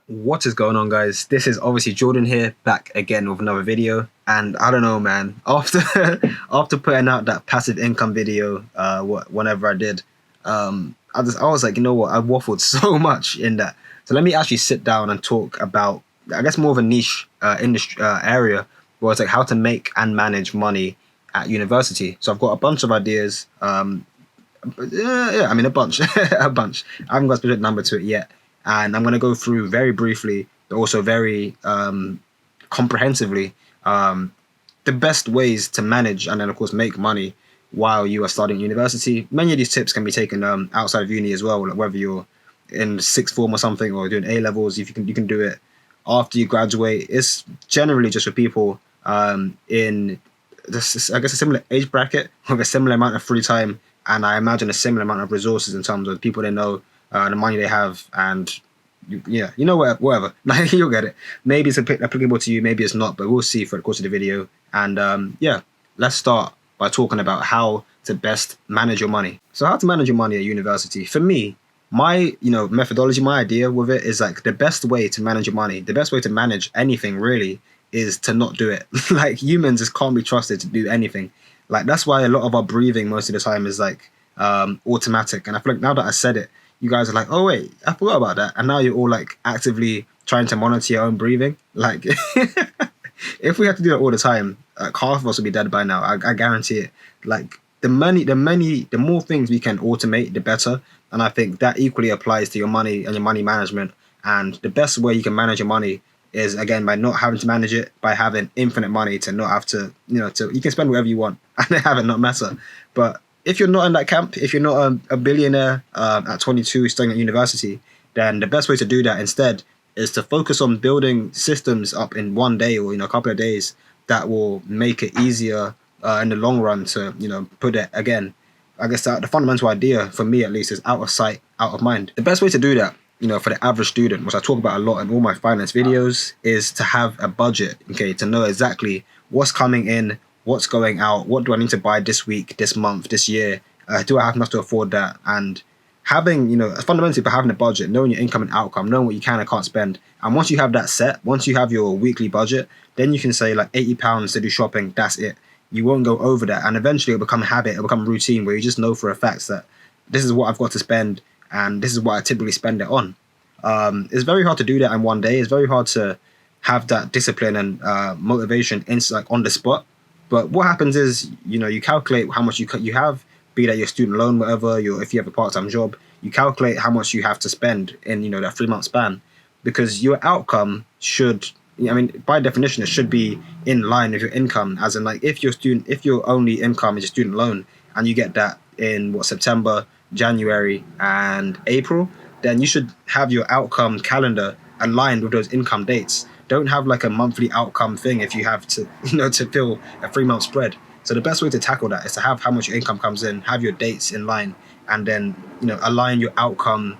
What is going on, guys? This is obviously Jordan here, back again with another video. And I don't know, man, after after putting out that passive income video, whenever I did, I was like, you know what, I waffled so much in that. So let me actually sit down and talk about, I guess, more of a niche industry area, where it's like how to make and manage money at university. So I've got a bunch of ideas. I mean, a bunch, a bunch. I haven't got a specific number to it yet, and I'm going to go through very briefly, but also very comprehensively, the best ways to manage and then, of course, make money while you are studying university. Many of these tips can be taken outside of uni as well, like whether you're in sixth form or something, or doing A levels. If you can do it after you graduate. It's generally just for people in this, I guess, a similar age bracket with a similar amount of free time, and I imagine a similar amount of resources in terms of the people they know, the money they have, and you know, whatever. Like, you'll get it. Maybe it's applicable to you, maybe it's not, but we'll see for the course of the video. And let's start by talking about how to best manage your money. So how to manage your money at university. For me, my methodology, my idea with it is like the best way to manage your money, the best way to manage anything really, is to not do it. Like, humans just can't be trusted to do anything. Like, that's why a lot of our breathing most of the time is like automatic. And I feel like now that I said it, you guys are like, oh wait, I forgot about that. And now you're all like actively trying to monitor your own breathing. Like, if we had to do it all the time, like, half of us would be dead by now. I guarantee it. Like, the more things we can automate, the better. And I think that equally applies to your money and your money management. And the best way you can manage your money is, again, by not having to manage it, by having infinite money, to not have to, you can spend whatever you want and have it not matter. But if you're not in that camp, if you're not a billionaire at 22 studying at university, then the best way to do that instead is to focus on building systems up in one day, or a couple of days, that will make it easier in the long run to put it, again, I guess the fundamental idea for me at least is out of sight, out of mind. The best way to do that, for the average student, which I talk about a lot in all my finance videos, is to have a budget, okay, to know exactly what's coming in, what's going out, what do I need to buy this week, this month, this year, do I have enough to afford that? And having, fundamentally, for having a budget, knowing your income and outcome, knowing what you can and can't spend. And once you have that set, once you have your weekly budget, then you can say like £80 to do shopping, that's it. You won't go over that, and eventually it'll become habit, it'll become routine, where you just know for a fact that this is what I've got to spend, and this is what I typically spend it on. It's very hard to do that in one day. It's very hard to have that discipline and motivation like on the spot. But what happens is, you calculate how much you have, be that your student loan, whatever, if you have a part-time job, you calculate how much you have to spend in, that 3-month span, because your outcome should, by definition, it should be in line with your income. As in, like, if your only income is your student loan, and you get that in September, January, and April, then you should have your outcome calendar aligned with those income dates. Don't have like a monthly outcome thing if you have to, to fill a 3-month spread. So the best way to tackle that is to have how much your income comes in, have your dates in line, and then, align your outcome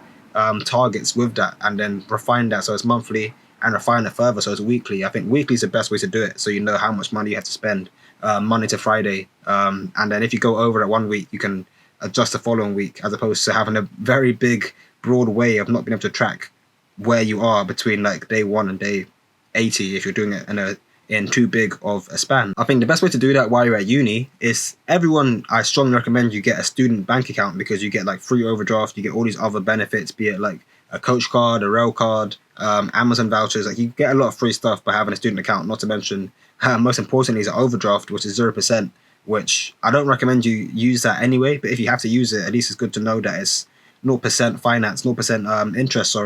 targets with that, and then refine that so it's monthly, and refine it further so it's weekly. I think weekly is the best way to do it, so you know how much money you have to spend Monday to Friday. And then if you go over it one week, you can adjust the following week, as opposed to having a very big, broad way of not being able to track where you are between like day 1 and day 80 if you're doing it in too big of a span. I think the best way to do that while you're at uni is, I strongly recommend you get a student bank account, because you get like free overdraft, you get all these other benefits, be it like a coach card, a rail card, Amazon vouchers. Like, you get a lot of free stuff by having a student account, not to mention most importantly is an overdraft, which is 0%, which I don't recommend you use that anyway, but if you have to use it, at least it's good to know that it's 0% finance, 0% interest,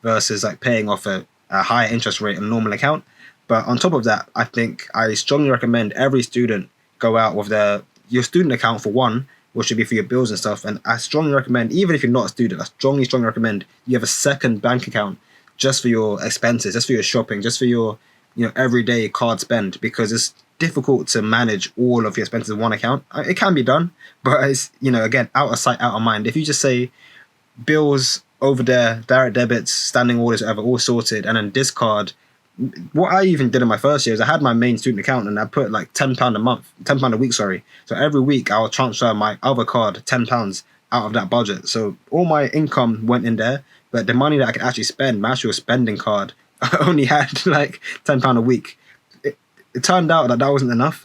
versus like paying off a higher interest rate on a normal account. But on top of that, I think I strongly recommend every student go out with your student account for one, which should be for your bills and stuff. And I strongly recommend, even if you're not a student, I strongly recommend you have a second bank account just for your expenses, just for your shopping, just for your everyday card spend, because it's difficult to manage all of your expenses in one account. It can be done, but it's, again, out of sight, out of mind. If you just say bills over there, direct debits, standing orders, whatever, all sorted, and then this card. What I even did in my first year is I had my main student account, and I put like £10 a week, sorry. So every week I'll transfer my other card £10 out of that budget. So all my income went in there, but the money that I could actually spend, my actual spending card, I only had like £10 a week. It turned out that wasn't enough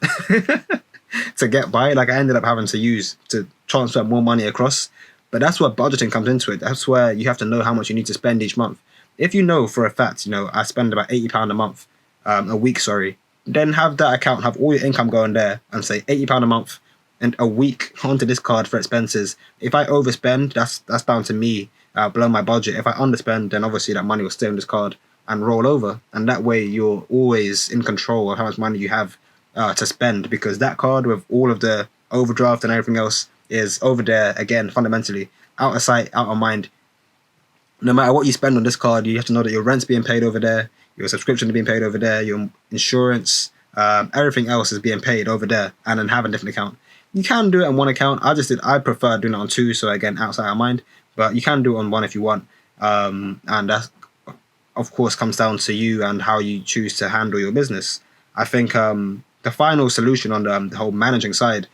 to get by. Like I ended up having to transfer more money across. But that's where budgeting comes into it. That's where you have to know how much you need to spend each month. If you know for a fact, I spend about £80 a month, a week, sorry, then have that account, have all your income going there and say £80 a month and a week onto this card for expenses. If I overspend, that's down to me, below my budget. If I underspend, then obviously that money will stay on this card and roll over. And that way you're always in control of how much money you have to spend, because that card with all of the overdraft and everything else is over there, again, fundamentally, out of sight, out of mind. No matter what you spend on this card, you have to know that your rent's being paid over there, your subscription is being paid over there, your insurance, everything else is being paid over there, and then have a different account. You can do it on one account. I prefer doing it on two, so again, outside of mind, but you can do it on one if you want. And that, of course, comes down to you and how you choose to handle your business. I think the final solution on the whole managing side,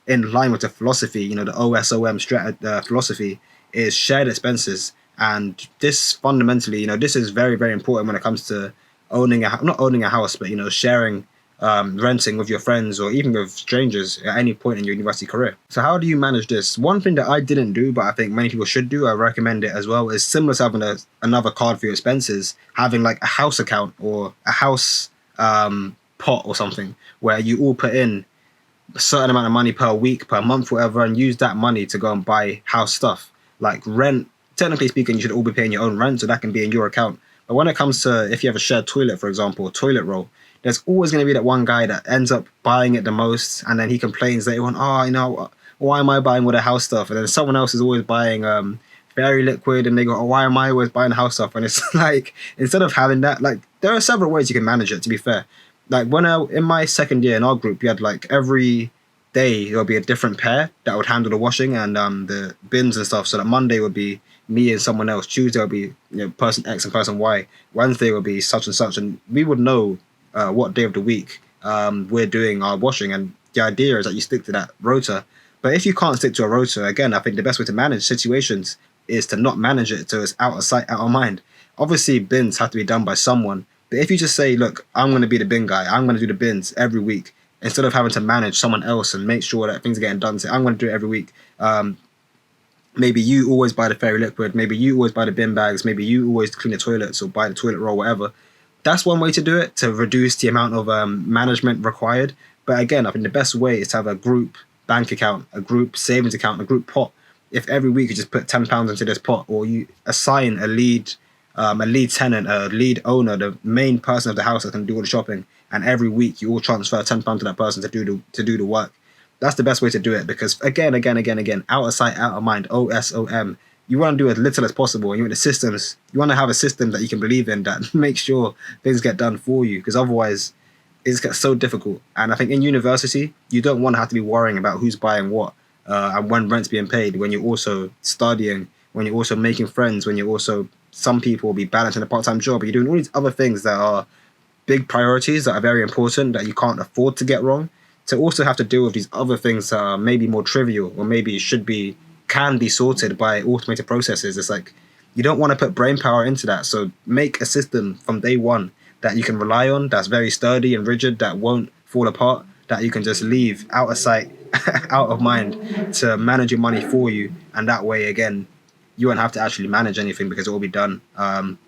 in line with the philosophy, the OSOM philosophy, is shared expenses. And this fundamentally, this is very, very important when it comes to not owning a house, but, sharing, renting with your friends or even with strangers at any point in your university career. So how do you manage this? One thing that I didn't do, but I think many people should do, I recommend it as well, is similar to having another card for your expenses, having like a house account or a house pot or something where you all put in a certain amount of money per week, per month, whatever, and use that money to go and buy house stuff. Like rent, technically speaking, you should all be paying your own rent, so that can be in your account. But when it comes to, if you have a shared toilet, for example, toilet roll, there's always going to be that one guy that ends up buying it the most, and then he complains later on, why am I buying all the house stuff? And then someone else is always buying fairy liquid, and they go, why am I always buying house stuff? And it's like, instead of having that, like, there are several ways you can manage it, to be fair. Like when in my second year in our group, we had like every day there'll be a different pair that would handle the washing and the bins and stuff. So that Monday would be me and someone else. Tuesday would be person X and person Y. Wednesday would be such and such, and we would know what day of the week we're doing our washing. And the idea is that you stick to that rota. But if you can't stick to a rota, again, I think the best way to manage situations is to not manage it so it's out of sight, out of mind. Obviously, bins have to be done by someone. But if you just say, look, I'm going to be the bin guy, I'm going to do the bins every week, instead of having to manage someone else and make sure that things are getting done, say, I'm going to do it every week. Maybe you always buy the fairy liquid, maybe you always buy the bin bags, maybe you always clean the toilets or buy the toilet roll, whatever. That's one way to do it, to reduce the amount of management required. But again, I think the best way is to have a group bank account, a group savings account, a group pot. If every week you just put £10 into this pot, or you assign a lead tenant, a lead owner, the main person of the house that can do all the shopping, and every week you all transfer £10 to that person to do the work. That's the best way to do it, because again, out of sight, out of mind, OSOM. You want to do as little as possible. You want to have a system that you can believe in that makes sure things get done for you, because otherwise it gets so difficult. And I think in university, you don't want to have to be worrying about who's buying what and when rent's being paid, when you're also studying, when you're also making friends, when you're also, some people will be balancing a part-time job, but you're doing all these other things that are big priorities that are very important that you can't afford to get wrong. To also have to deal with these other things that are maybe more trivial, or maybe can be sorted by automated processes. It's like, you don't want to put brain power into that. So make a system from day one that you can rely on, that's very sturdy and rigid, that won't fall apart, that you can just leave out of sight, out of mind, to manage your money for you. And that way, again, you won't have to actually manage anything, because it will be done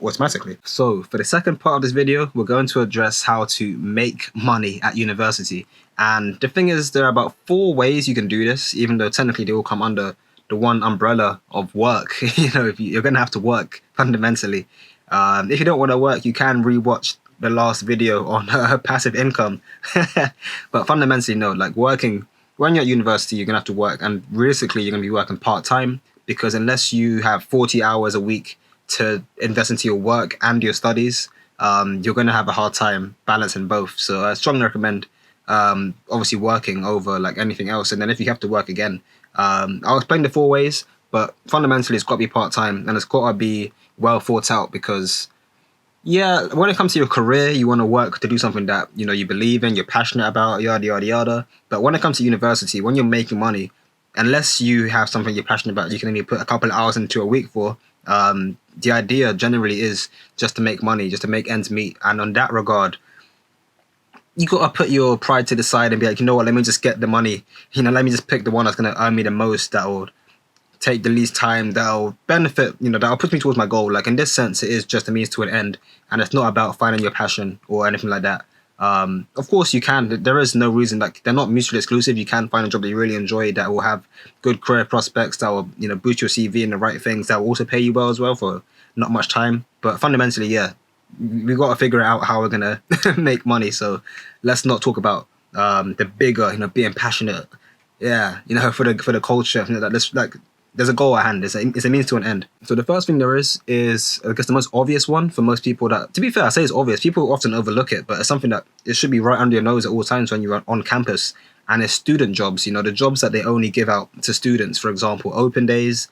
automatically. So for the second part of this video, we're going to address how to make money at university. And the thing is, there are about 4 ways you can do this, even though technically they all come under the one umbrella of work. If you're going to have to work fundamentally. If you don't want to work, you can rewatch the last video on passive income. But fundamentally, no, like working, when you're at university, you're going to have to work, and realistically, you're going to be working part-time, because unless you have 40 hours a week to invest into your work and your studies, you're going to have a hard time balancing both. So I strongly recommend obviously working over like anything else. And then if you have to work again, I'll explain the 4 ways, but fundamentally it's got to be part-time, and it's got to be well thought out, because when it comes to your career, you want to work to do something that you believe in, you're passionate about, yada yada yada. But when it comes to university, when you're making money, unless you have something you're passionate about, you can only put a couple of hours into a week for, The idea generally is just to make money, just to make ends meet. And on that regard, you gotta put your pride to the side and be like, you know what, let me just get the money. Let me just pick the one that's gonna earn me the most, that will take the least time, that'll benefit, that'll push me towards my goal. Like in this sense, it is just a means to an end, and it's not about finding your passion or anything like that. Of course, you can. There is no reason, like they're not mutually exclusive. You can find a job that you really enjoy that will have good career prospects, that will boost your CV and the right things, that will also pay you well as well for not much time. But fundamentally, yeah, we got to figure out how we're gonna make money. So let's not talk about the bigger, being passionate. Yeah, for the culture. That let's like there's a goal at hand. It's a means to an end. So the first thing there is, I guess, the most obvious one for most people. That, to be fair, I say it's obvious. People often overlook it, but it's something that it should be right under your nose at all times when you're on campus. And it's student jobs. The jobs that they only give out to students. For example, open days,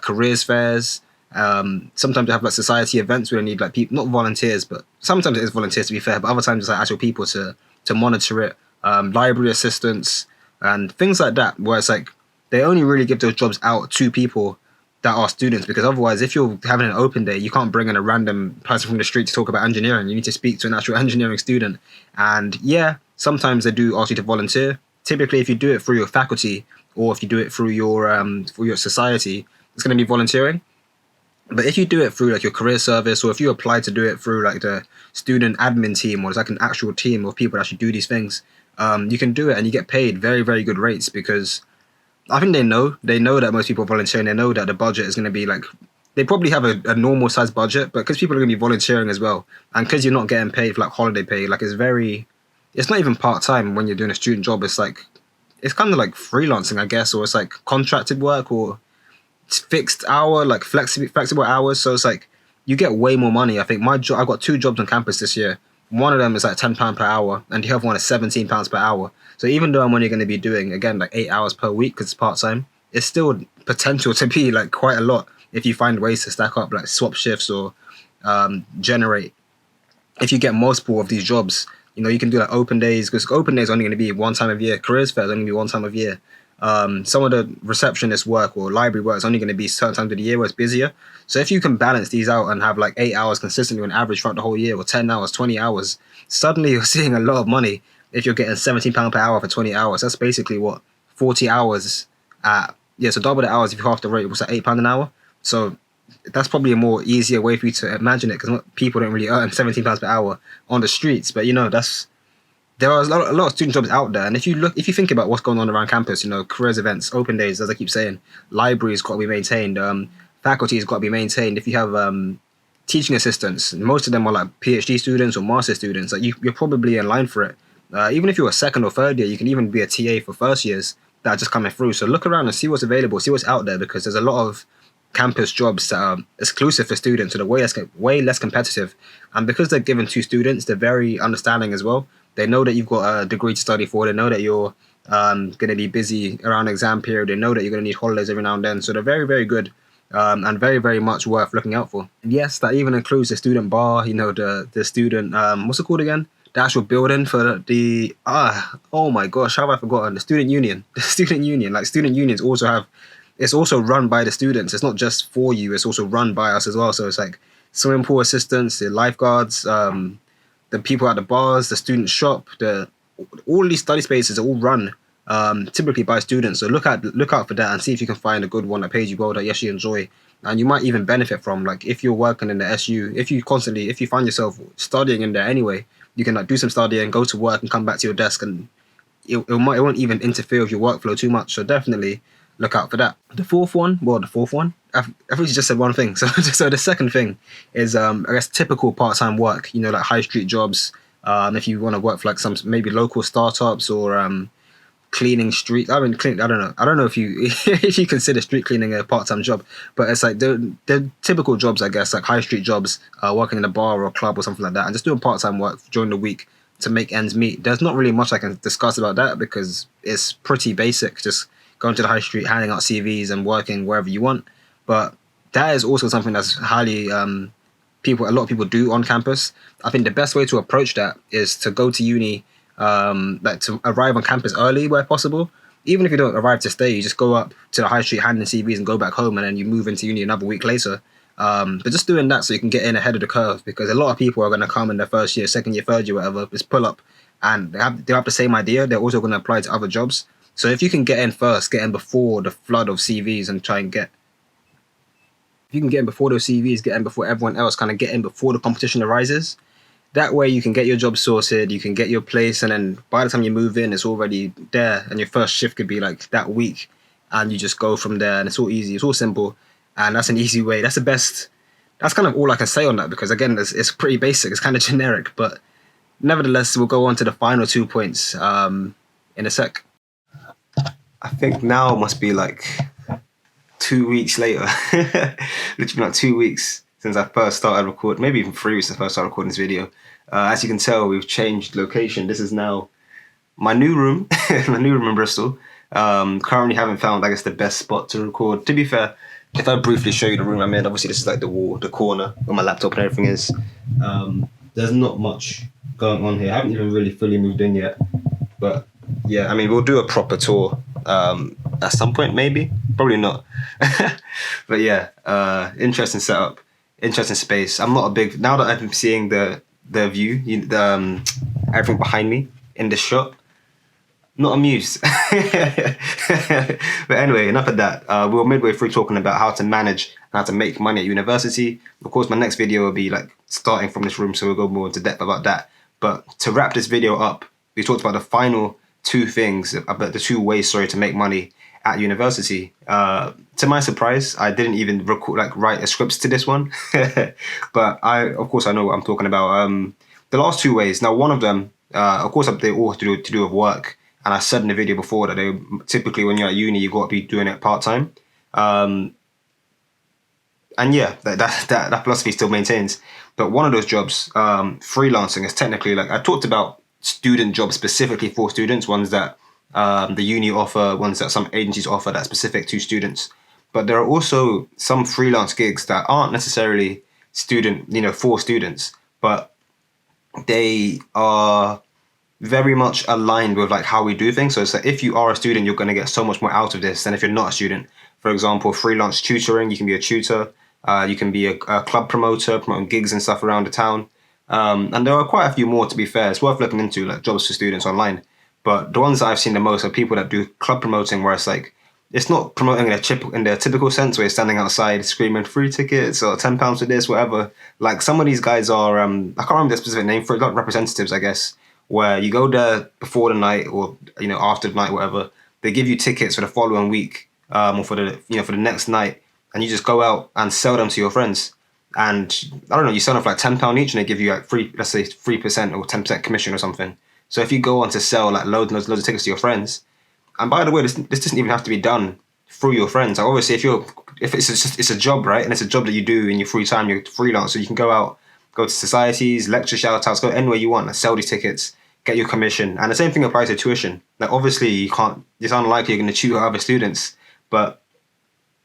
careers fairs. Sometimes they have like society events where they need like people, not volunteers, but sometimes it is volunteers to be fair, but other times it's like actual people to monitor it. Library assistants and things like that, where it's like they only really give those jobs out to people that are students, because otherwise, if you're having an open day, you can't bring in a random person from the street to talk about engineering. You need to speak to an actual engineering student. And yeah, sometimes they do ask you to volunteer. Typically, if you do it through your faculty or if you do it through your society, it's going to be volunteering. But if you do it through like your career service, or if you apply to do it through like the student admin team, or it's like an actual team of people that actually do these things, you can do it and you get paid very, very good rates, because I think they know that most people are volunteering. They know that the budget is going to be like, they probably have a normal size budget, but because people are going to be volunteering as well, and because you're not getting paid for like holiday pay, like it's not even part time when you're doing a student job. It's kind of like freelancing, I guess, or it's like contracted work, or fixed hour, like flexible hours. So it's like you get way more money. I think my job, I got 2 jobs on campus this year. One of them is like £10 per hour, and the other one is £17 per hour. So even though I'm only going to be doing again like 8 hours per week because it's part time, it's still potential to be like quite a lot if you find ways to stack up, like swap shifts or generate. If you get multiple of these jobs, you can do like open days, because open days are only going to be one time of year. Careers fair is only going to be one time of year. Some of the receptionist work or library work is only going to be certain times of the year where it's busier. So if you can balance these out and have like 8 hours consistently on average throughout the whole year, or 10 hours, 20 hours, suddenly you're seeing a lot of money. If you're getting £17 per hour for 20 hours, that's basically what, 40 hours at, yeah, so double the hours if you half the rate, was that £8 an hour? So that's probably a more easier way for you to imagine it, because people don't really earn £17 per hour on the streets. But there are a lot of student jobs out there, and if you think about what's going on around campus, careers events, open days, as I keep saying, libraries got to be maintained, faculty's got to be maintained. If you have teaching assistants, most of them are like PhD students or master students. Like you're probably in line for it. Even if you're a second or third year, you can even be a TA for first years that are just coming through. So look around and see what's available, see what's out there, because there's a lot of campus jobs that are exclusive for students, so they're way less competitive. And because they're given to students, they're very understanding as well. They know that you've got a degree to study for. They know that you're going to be busy around exam period. They know that you're going to need holidays every now and then. So they're very, very good and very, very much worth looking out for. And yes, that even includes the student bar, the student, what's it called again? The actual building for the, oh my gosh, how have I forgotten? The student union. The student union. Like student unions also have, it's also run by the students. It's not just for you. It's also run by us as well. So it's like swimming pool assistants, the lifeguards, the people at the bars, the student shop, all these study spaces are all run typically by students. So look out for that and see if you can find a good one that pays you well, that you actually enjoy, and you might even benefit from. Like if you're working in the SU, if you find yourself studying in there anyway, you can like do some studying, go to work, and come back to your desk, and it won't even interfere with your workflow too much. So definitely look out for that. The fourth one, I think you just said one thing. So the second thing is, I guess, typical part-time work, like high street jobs. If you want to work for like some maybe local startups, or cleaning street. I don't know. I don't know if you if you consider street cleaning a part-time job, but it's like they're typical jobs, I guess, like high street jobs, working in a bar or a club or something like that, and just doing part-time work during the week to make ends meet. There's not really much I can discuss about that because it's pretty basic. Just going to the high street, handing out CVs, and working wherever you want. But that is also something that's highly a lot of people do on campus. I think the best way to approach that is to go to uni, like to arrive on campus early where possible. Even if you don't arrive to stay, you just go up to the high street, handing CVs, and go back home, and then you move into uni another week later. But just doing that so you can get in ahead of the curve, because a lot of people are going to come in their first year, second year, third year, whatever, just pull up, and they have the same idea. They're also going to apply to other jobs. So if you can get in first, get in before the flood of CVs, and try and get, if you can get in before those CVs, get in before everyone else, kind of get in before the competition arises. That way you can get your job sorted, you can get your place, and then by the time you move in, it's already there, and your first shift could be like that week, and you just go from there, and it's all easy, it's all simple, and that's an easy way. That's the best. That's kind of all I can say on that, because again, it's pretty basic, it's kind of generic, but nevertheless, we'll go on to the final 2 points in a sec. I think now must be like 2 weeks later, literally like 2 weeks since I first started recording, maybe even 3 weeks since I first started recording this video. As you can tell, we've changed location. This is now my new room, my new room in Bristol. Currently haven't found, I guess, the best spot to record. To be fair, if I briefly show you the room I'm in, obviously this is like the wall, the corner where my laptop and everything is. There's not much going on here. I haven't even really fully moved in yet. But yeah, I mean, we'll do a proper tour at some point, maybe. Probably not. But yeah, interesting setup, interesting space. I'm not a big, now that I'm seeing the view, everything behind me in this shot, not amused. But anyway, enough of that. We were midway through talking about how to manage and how to make money at university. Of course, my next video will be like starting from this room, so we'll go more into depth about that. But to wrap this video up, we talked about the final two things, about the two ways, to make money at university. To my surprise, I didn't even write a script to this one. But of course, I know what I'm talking about. The last two ways. Now, one of them, of course, they all have to do with work. And I said in the video before that they typically, when you're at uni, you got to be doing it part time. And yeah, that philosophy still maintains. But one of those jobs, freelancing, is technically, like I talked about, student jobs specifically for students, ones that the uni offer, ones that some agencies offer that's specific to students. But there are also some freelance gigs that aren't necessarily for students, but they are very much aligned with like how we do things. So it's like, if you are a student, you're going to get so much more out of this than if you're not a student. For example, freelance tutoring, you can be a tutor, you can be a club promoter, promoting gigs and stuff around the town. And there are quite a few more, to be fair. It's worth looking into, like jobs for students online. But the ones that I've seen the most are people that do club promoting, where it's like, it's not promoting in the typical sense where you're standing outside screaming free tickets or £10 for this, whatever. Like some of these guys are, I can't remember the specific name for it, like representatives, I guess, where you go there before the night or after the night, whatever. They give you tickets for the following week, or for the next night, and you just go out and sell them to your friends. And I don't know, you sell them for like £10 each, and they give you like let's say 3% or 10% commission or something. So if you go on to sell like loads of tickets to your friends, and by the way, this doesn't even have to be done through your friends. Like obviously, if it's a job, right, and it's a job that you do in your free time, you're freelance, so you can go out, go to societies, lecture shout outs, go anywhere you want, like sell these tickets, get your commission. And the same thing applies to tuition. Like obviously it's unlikely you're going to tutor other students, but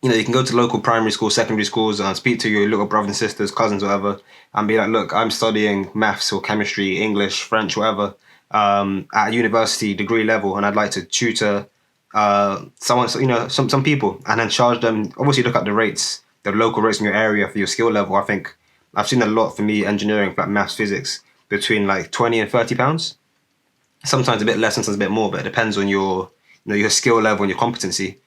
you can go to local primary schools, secondary schools, and speak to your little brothers and sisters, cousins, whatever, and be like, look, I'm studying maths or chemistry, English, French, whatever, at university degree level, and I'd like to tutor some people, and then charge them. Obviously, look at the rates, the local rates in your area for your skill level. I think I've seen a lot for me, engineering, like maths, physics, between like £20 and £30. Sometimes a bit less, sometimes a bit more, but it depends on your skill level and your competency.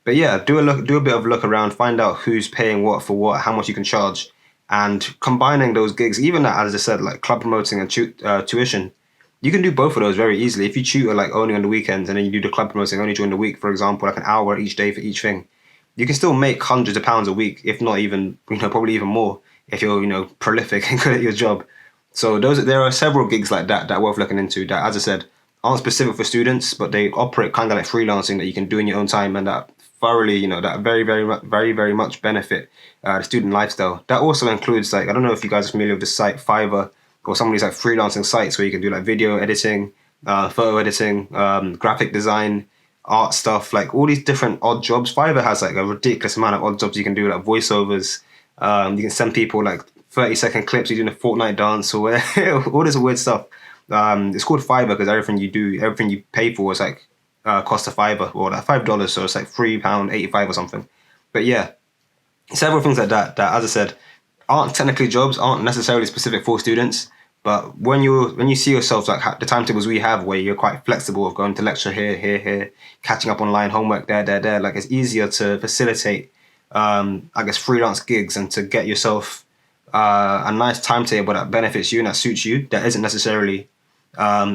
But yeah, do a bit of look around, find out who's paying what for what, how much you can charge, and combining those gigs, even as I said, like club promoting and tuition, you can do both of those very easily. If you tutor like only on the weekends and then you do the club promoting only during the week, for example, like an hour each day for each thing, you can still make hundreds of pounds a week, if not even, probably even more, if you're, prolific and good at your job. So there are several gigs like that are worth looking into that, as I said, aren't specific for students, but they operate kind of like freelancing that you can do in your own time, and that thoroughly, that very, very, very, very much benefit the student lifestyle. That also includes, like, I don't know if you guys are familiar with the site Fiverr or some of these like freelancing sites where you can do like video editing, photo editing, graphic design, art stuff, like all these different odd jobs. Fiverr has like a ridiculous amount of odd jobs you can do, like voiceovers. You can send people like 30-second clips, you're doing a Fortnite dance or whatever, all this weird stuff. It's called Fiverr because everything you pay for is like cost a fiver or like $5, so it's like £3.85 or something. But yeah, several things like that, as I said, aren't technically jobs, aren't necessarily specific for students. But when you see yourself like the timetables we have, where you're quite flexible of going to lecture here, catching up online, homework there, like it's easier to facilitate, I guess, freelance gigs and to get yourself a nice timetable that benefits you and that suits you, that isn't necessarily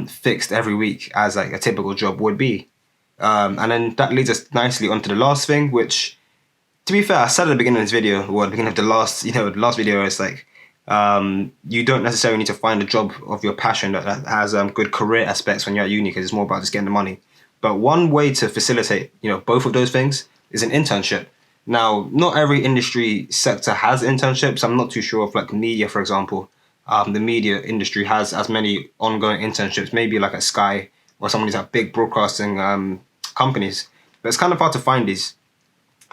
fixed every week as like a typical job would be. And then that leads us nicely onto the last thing, which, to be fair, I said at the beginning of this video, or at the beginning of the last video, it's like, you don't necessarily need to find a job of your passion that has good career aspects when you're at uni, because it's more about just getting the money. But one way to facilitate, both of those things is an internship. Now, not every industry sector has internships. I'm not too sure if, like, media, for example, the media industry has as many ongoing internships, maybe like at Sky or some of these like big broadcasting companies. But it's kind of hard to find these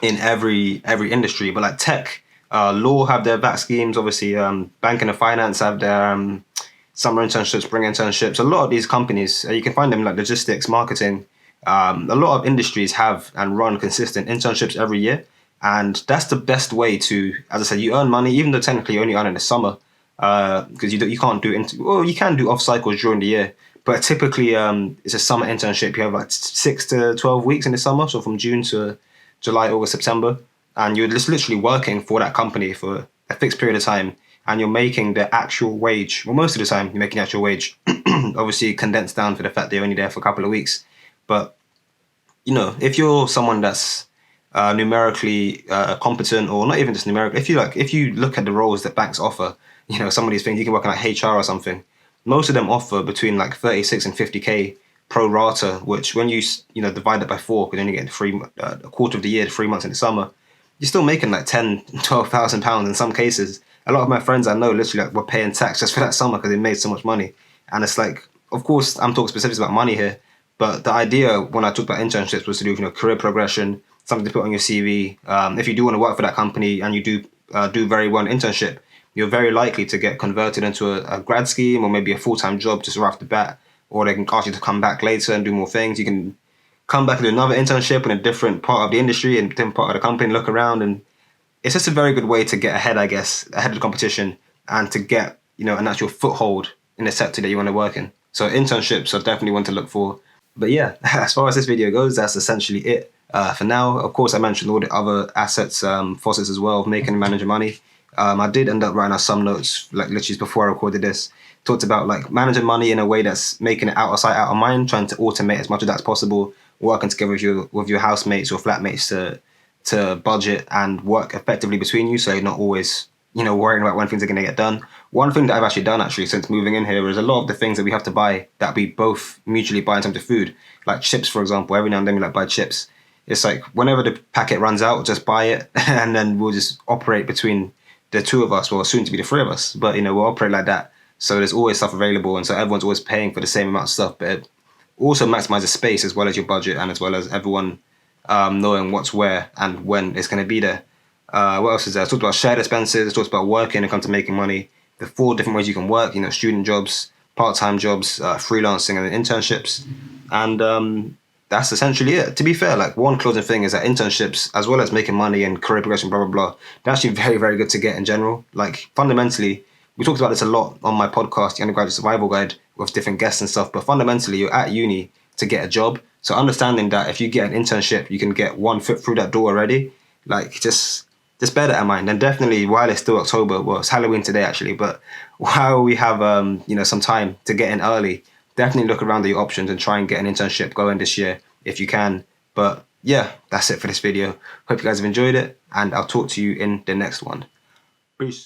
in every industry. But like tech, law have their back schemes. Obviously, banking and finance have their summer internships, spring internships. A lot of these companies, you can find them in like logistics, marketing. A lot of industries have and run consistent internships every year. And that's the best way to, as I said, you earn money, even though technically you only earn in the summer, because you can't do, you can do off cycles during the year. But typically, it's a summer internship. You have like 6 to 12 weeks in the summer. So from June to July, August, September. And you're just literally working for that company for a fixed period of time. And you're making the actual wage. Well, most of the time, you're making the actual wage. Obviously, condensed down for the fact they're only there for a couple of weeks. But, if you're someone that's numerically competent, or not even just numerically, if you look at the roles that banks offer, some of these things, you can work in like HR or something. Most of them offer between like 36 and 50K pro rata, which when you divide that by 4, because then you get a quarter of the year, 3 months in the summer, you're still making like 10,000-12,000 pounds in some cases. A lot of my friends I know literally like were paying tax just for that summer because they made so much money. And it's like, of course, I'm talking specifics about money here, but the idea when I talked about internships was to do career progression, something to put on your CV. If you do want to work for that company and you do very well in internship, you're very likely to get converted into a grad scheme or maybe a full-time job just right off the bat, or they can ask you to come back later and do more things. You can come back and do another internship in a different part of the industry and different part of the company, look around, and it's just a very good way to get ahead, I guess, ahead of the competition, and to get, an actual foothold in the sector that you want to work in. So internships are definitely one to look for. But yeah, as far as this video goes, that's essentially it for now. Of course, I mentioned all the other assets, facets as well, of making and managing money. I did end up writing out some notes, like literally before I recorded this. Talked about like managing money in a way that's making it out of sight, out of mind, trying to automate as much of that as possible, working together with your housemates or flatmates to budget and work effectively between you, so you're not always worrying about when things are going to get done. One thing that I've actually done since moving in here is a lot of the things that we have to buy that we both mutually buy in terms of food, like chips, for example. Every now and then we like buy chips. It's like whenever the packet runs out, just buy it, and then we'll just operate between the two of us, well, soon to be the three of us, but we'll operate like that. So there's always stuff available, and so everyone's always paying for the same amount of stuff, but it also maximizes space as well as your budget, and as well as everyone knowing what's where and when it's going to be there. What else is there? I talked about shared expenses. I talked about working and come to making money. The 4 different ways you can work, student jobs, part-time jobs, freelancing, and then internships. And that's essentially it. To be fair, like one closing thing is that internships, as well as making money and career progression, blah, blah, blah, they're actually very, very good to get in general. Like fundamentally, we talked about this a lot on my podcast, The Undergraduate Survival Guide, with different guests and stuff, but fundamentally you're at uni to get a job. So understanding that if you get an internship, you can get one foot through that door already, like just bear that in mind. And definitely while it's still October, well, it's Halloween today actually, but while we have some time to get in early, definitely look around at your options and try and get an internship going this year if you can. But yeah, that's it for this video. Hope you guys have enjoyed it, and I'll talk to you in the next one. Peace.